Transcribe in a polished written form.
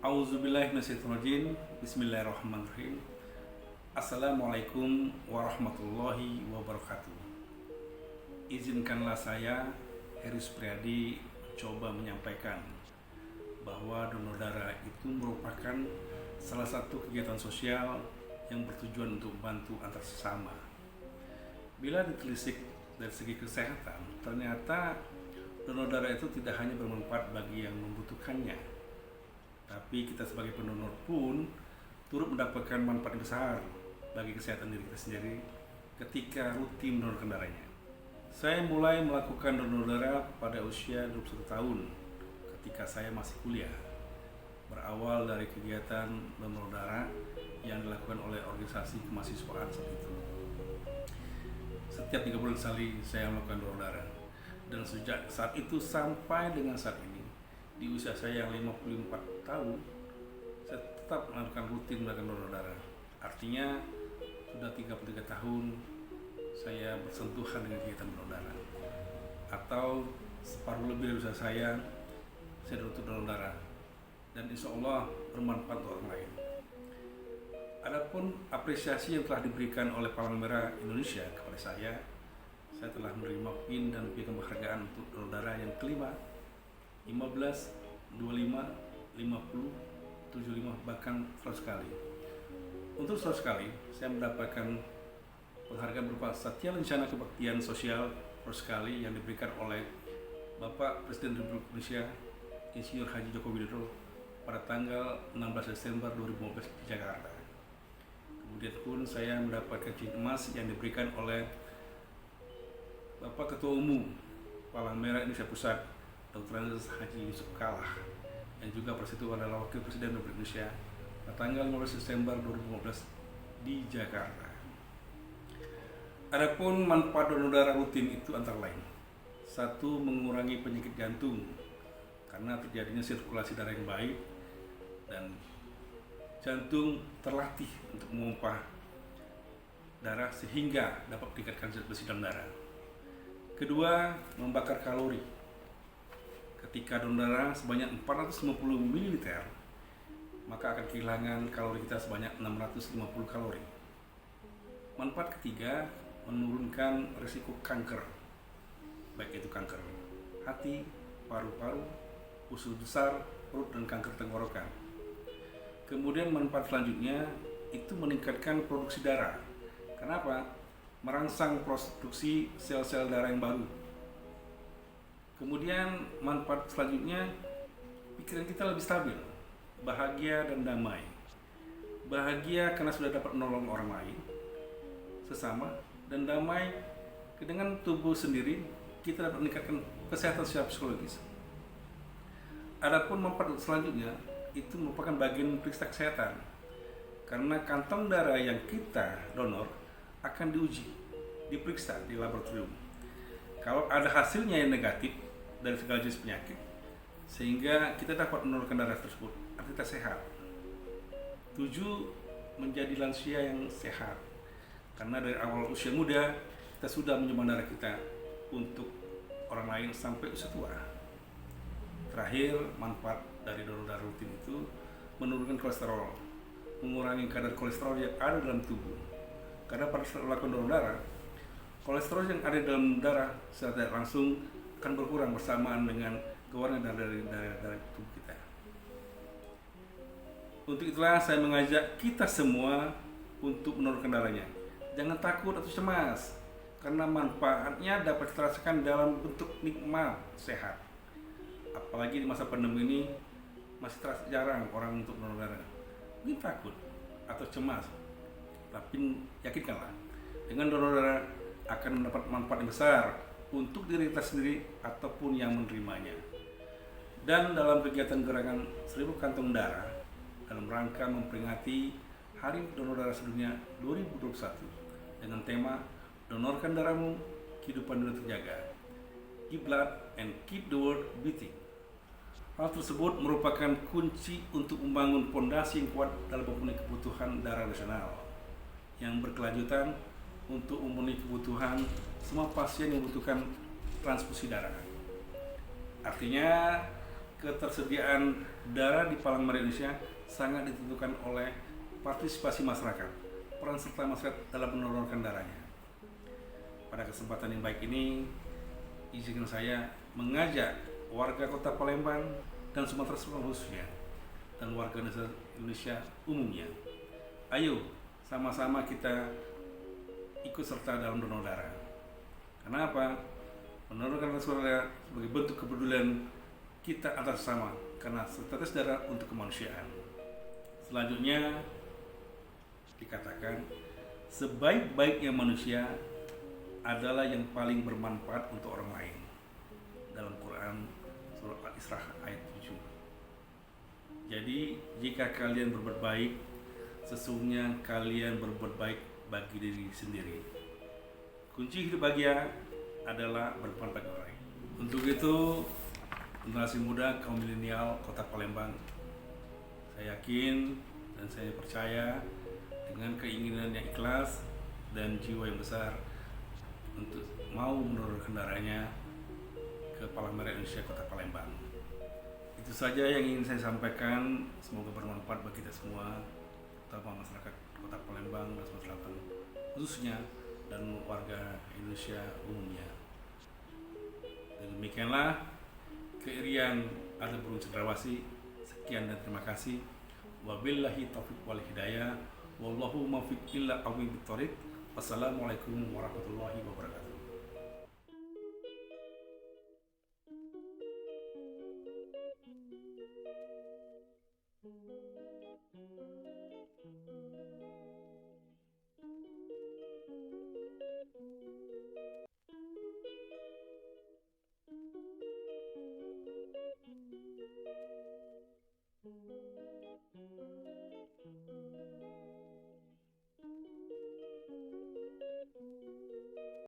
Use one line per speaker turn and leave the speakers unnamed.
Auzubillahiminasyaitonirrajim. Bismillahirrahmanirrahim. Assalamualaikum warahmatullahi wabarakatuh. Izinkanlah saya, Heri Supriyadi, coba menyampaikan bahwa donor darah itu merupakan salah satu kegiatan sosial yang bertujuan untuk membantu antar sesama. Bila ditelisik dari segi kesehatan, ternyata donor darah itu tidak hanya bermanfaat bagi yang membutuhkannya, tapi kita sebagai pendonor pun turut mendapatkan manfaat besar bagi kesehatan diri kita sendiri ketika rutin mendonorkan darahnya. Saya mulai melakukan donor darah pada usia 21 tahun ketika saya masih kuliah. Berawal dari kegiatan donor darah yang dilakukan oleh organisasi kemahasiswaan saat itu. Setiap 3 bulan sekali saya melakukan donor darah. Dan sejak saat itu sampai dengan saat ini, di usia saya yang 54 tahun, saya tetap melakukan rutin melakukan donor darah. Artinya sudah 33 tahun saya bersentuhan dengan kegiatan donor darah. Atau separuh lebih dari usia saya rutin donor darah. Dan insya Allah bermanfaat untuk orang lain. Adapun apresiasi yang telah diberikan oleh Palang Merah Indonesia kepada saya telah menerima PIN dan piagam penghargaan untuk donor darah yang kelima, 15, 25, 50, 75, bahkan 100 kali. Untuk 100 kali, saya mendapatkan penghargaan berupa Satya Lencana Kebaktian Sosial 100 kali yang diberikan oleh Bapak Presiden Republik Indonesia Insinyur Haji Joko Widodo pada tanggal 16 Desember 2015 di Jakarta. Kemudian pun saya mendapatkan cincin emas yang diberikan oleh Bapak Ketua Umum Palang Merah Indonesia Pusat, Dr. Andes Haji Yusuf Kalla, yang juga pada itu adalah Wakil Presiden Republik Indonesia pada tanggal 15 Desember 2015 di Jakarta. Adapun manfaat donor darah rutin itu antara lain: 1. Mengurangi penyakit jantung karena terjadinya sirkulasi darah yang baik dan jantung terlatih untuk memompa darah sehingga dapat meningkatkan zat besi dalam darah. 2. Membakar kalori. Ketika donor darah sebanyak 450 ml, maka akan kehilangan kalori kita sebanyak 650 kalori. Manfaat ketiga, menurunkan risiko kanker, baik itu kanker hati, paru-paru, usus besar, perut, dan kanker tenggorokan. Kemudian manfaat selanjutnya itu meningkatkan produksi darah. Kenapa? Merangsang produksi sel-sel darah yang baru. Kemudian manfaat selanjutnya, pikiran kita lebih stabil, bahagia dan damai. Bahagia karena sudah dapat menolong orang lain, sesama, dan damai dengan tubuh sendiri, kita dapat meningkatkan kesehatan secara psikologis. Adapun manfaat selanjutnya itu merupakan bagian periksa kesehatan, karena kantong darah yang kita donor akan diperiksa di laboratorium. Kalau ada hasilnya yang negatif dari segala jenis penyakit, sehingga kita dapat menorkan darah tersebut, artinya kita sehat. 7. Menjadi lansia yang sehat, karena dari awal usia muda kita sudah menyumbang darah kita untuk orang lain sampai usia tua. Terakhir, manfaat dari donor darah rutin itu menurunkan kolesterol, mengurangi kadar kolesterol yang ada dalam tubuh. Karena pada saat melakukan donor darah, kolesterol yang ada dalam darah secara tidak langsung akan berkurang bersamaan dengan keluarnya dari tubuh kita. Untuk itulah saya mengajak kita semua untuk menorkan darahnya. Jangan takut atau cemas, karena manfaatnya dapat dirasakan dalam bentuk nikmat sehat. Apalagi di masa pandemi ini masih terasa jarang orang untuk donor darah. Mungkin takut atau cemas, tapi yakinkanlah, dengan donor darah akan mendapat manfaat yang besar untuk diri kita sendiri ataupun yang menerimanya. Dan dalam kegiatan gerakan 1000 kantong darah dalam rangka memperingati Hari Donor Darah Sedunia 2021 dengan tema Donorkan Darahmu, Kehidupan Dunia Terjaga, Give Blood and Keep the World Beating. Hal tersebut merupakan kunci untuk membangun fondasi yang kuat dalam memenuhi kebutuhan darah nasional yang berkelanjutan untuk memenuhi kebutuhan semua pasien yang membutuhkan transfusi darah. Artinya ketersediaan darah di Palang Merah Indonesia sangat ditentukan oleh partisipasi masyarakat, peran serta masyarakat dalam mendonorkan darahnya. Pada kesempatan yang baik ini, izinkan saya mengajak warga Kota Palembang dan Sumatera Selatan khususnya, dan warga Indonesia umumnya, ayo sama-sama kita ikut serta dalam donor darah. Kenapa? Mendonorkan darah sebagai bentuk kepedulian kita atas sama, karena setetes darah untuk kemanusiaan. Selanjutnya dikatakan, sebaik-baiknya manusia adalah yang paling bermanfaat untuk orang lain. Dalam Quran surah Al-Isra ayat 7. Jadi jika kalian berbuat baik, sesungguhnya kalian berbuat baik bagi diri sendiri. Kunci hidup bahagia adalah berbuat baik orang lain. Untuk itu, generasi muda kaum milenial Kota Palembang, saya yakin dan saya percaya dengan keinginan yang ikhlas dan jiwa yang besar untuk mau mendonorkan darahnya ke Palang Merah Indonesia Kota Palembang. Itu saja yang ingin saya sampaikan. Semoga bermanfaat bagi kita semua, terutama masyarakat Kota Palembang dan Sumatera Selatan khususnya, dan warga Indonesia umumnya. Dan demikianlah keirian Ada Burung Cendrawasih. Sekian dan terima kasih. Wabillahi taufiq wal hidayah. Wallahu muwaffiq ila aqwamit thoriq. Wassalamualaikum warahmatullahi wabarakatuh.